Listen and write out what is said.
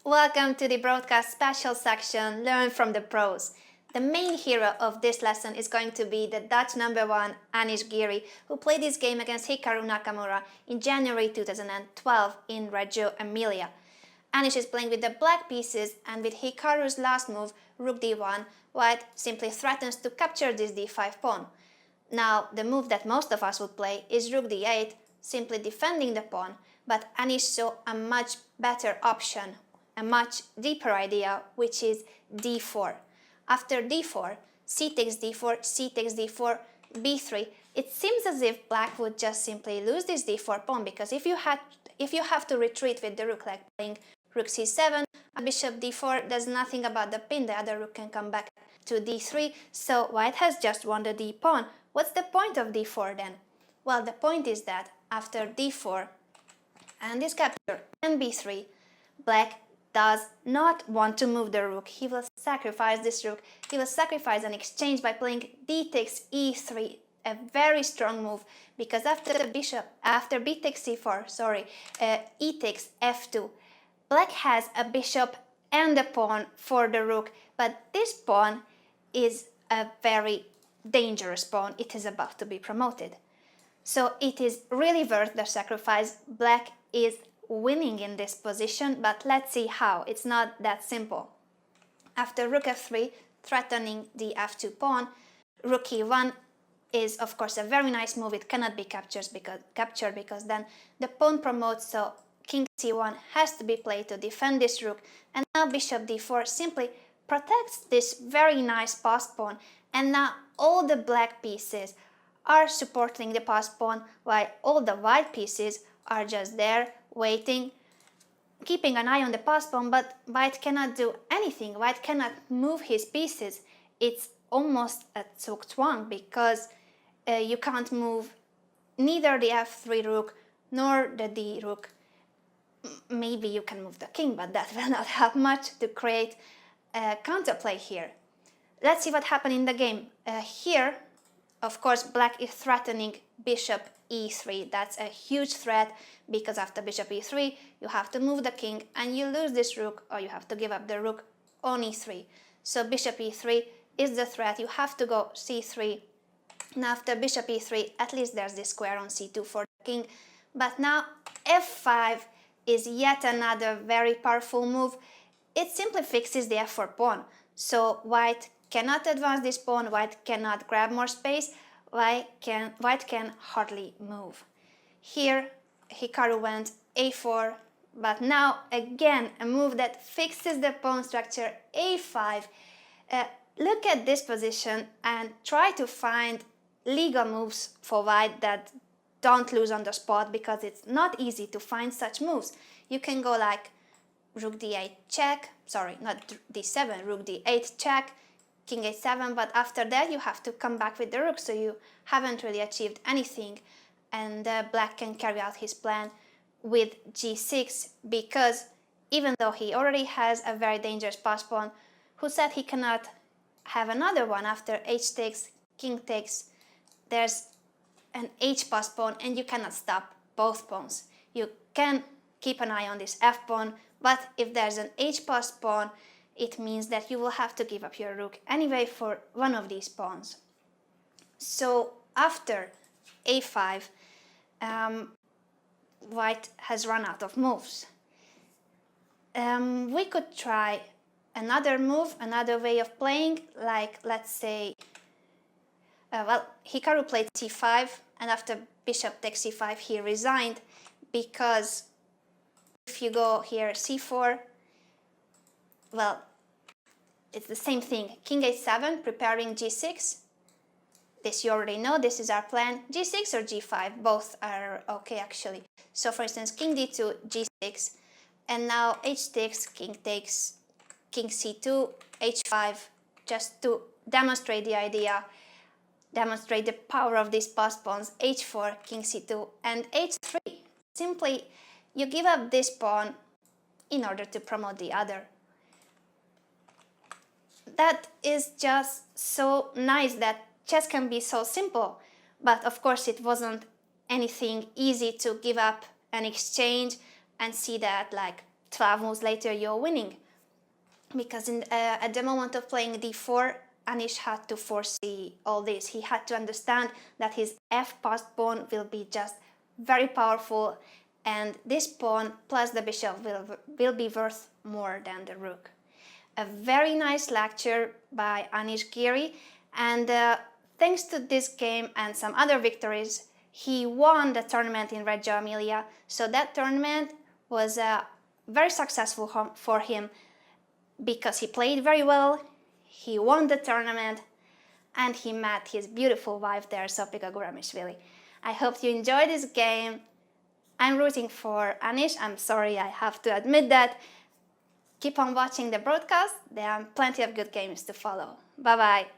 Welcome to the broadcast special section, Learn from the Pros. The main hero of this lesson is going to be the Dutch #1 Anish Giri, who played this game against Hikaru Nakamura in January 2012 in Reggio Emilia. Anish is playing with the black pieces, and with Hikaru's last move, Rook d1, White simply threatens to capture this d5 pawn. Now, the move that most of us would play is Rook d8, simply defending the pawn, but Anish saw a much better option, a much deeper idea, which is d4. After d4, c takes d4, c takes d4, b3, it seems as if black would just simply lose this d4 pawn, because if you have to retreat with the rook, like playing rook c7, a bishop d4 does nothing about the pin, the other rook can come back to d3, so white has just won the d pawn. What's the point of d4 then? Well, the point is that after d4 and this capture and b3, black does not want to move the rook. He will sacrifice this rook. He will sacrifice an exchange by playing d takes e3, a very strong move, because after b takes c4, e takes f2, black has a bishop and a pawn for the rook, but this pawn is a very dangerous pawn. It is about to be promoted. So it is really worth the sacrifice. Black is winning in this position, but let's see how. It's not that simple. After rook f3, threatening the f2 pawn, rook e1 is of course a very nice move. It cannot be captured because then the pawn promotes, so king c1 has to be played to defend this rook, and now bishop d4 simply protects this very nice passed pawn, and now all the black pieces are supporting the passed pawn, while all the white pieces are just there waiting, keeping an eye on the passed pawn, but white cannot do anything. White cannot move his pieces. It's almost a zugzwang, because you can't move neither the f3 rook nor the d rook. Maybe you can move the king, but that will not help much to create a counterplay here. Let's see what happened in the game. Here, of course, black is threatening bishop e3. That's a huge threat, because after bishop e3 you have to move the king and you lose this rook, or you have to give up the rook on e3. So bishop e3 is the threat. You have to go c3. Now after bishop e3, at least there's this square on c2 for the king, but now f5 is yet another very powerful move. It simply fixes the f4 pawn, so white cannot advance this pawn, white cannot grab more space, white can hardly move. Here Hikaru went a4, but now again a move that fixes the pawn structure, a5. Look at this position and try to find legal moves for white that don't lose on the spot, because it's not easy to find such moves. You can go like rook d8 check, not d7, rook d8 check, king a7, but after that you have to come back with the rook, so you haven't really achieved anything, and black can carry out his plan with g6, because even though he already has a very dangerous passed pawn, who said he cannot have another one after h takes, king takes, there's an h passed pawn, and you cannot stop both pawns. You can keep an eye on this f pawn, but if there's an h passed pawn, it means that you will have to give up your rook anyway for one of these pawns. So after a5, white has run out of moves. We could try another move, another way of playing, like let's say, Hikaru played c5, and after bishop takes c5 he resigned, because if you go here c4, well, it's the same thing. King a7, preparing g6. This you already know, this is our plan. g6 or g5, both are okay actually. So for instance, king d2, g6, and now h takes, king c2, h5, just to demonstrate the idea, demonstrate the power of these passed pawns, h4, king c2, and h3. Simply, you give up this pawn in order to promote the other. That is just so nice that chess can be so simple, but of course it wasn't anything easy to give up an exchange and see that like 12 moves later you're winning. Because at the moment of playing d4, Anish had to foresee all this. He had to understand that his f-passed pawn will be just very powerful, and this pawn plus the bishop will be worth more than the rook. A very nice lecture by Anish Giri, and thanks to this game and some other victories, he won the tournament in Reggio Emilia. So that tournament was very successful for him because he played very well, he won the tournament, and he met his beautiful wife there, Sofika Guramishvili. I hope you enjoyed this game. I'm rooting for Anish. I'm sorry I have to admit that. Keep on watching the broadcast. There are plenty of good games to follow. Bye bye.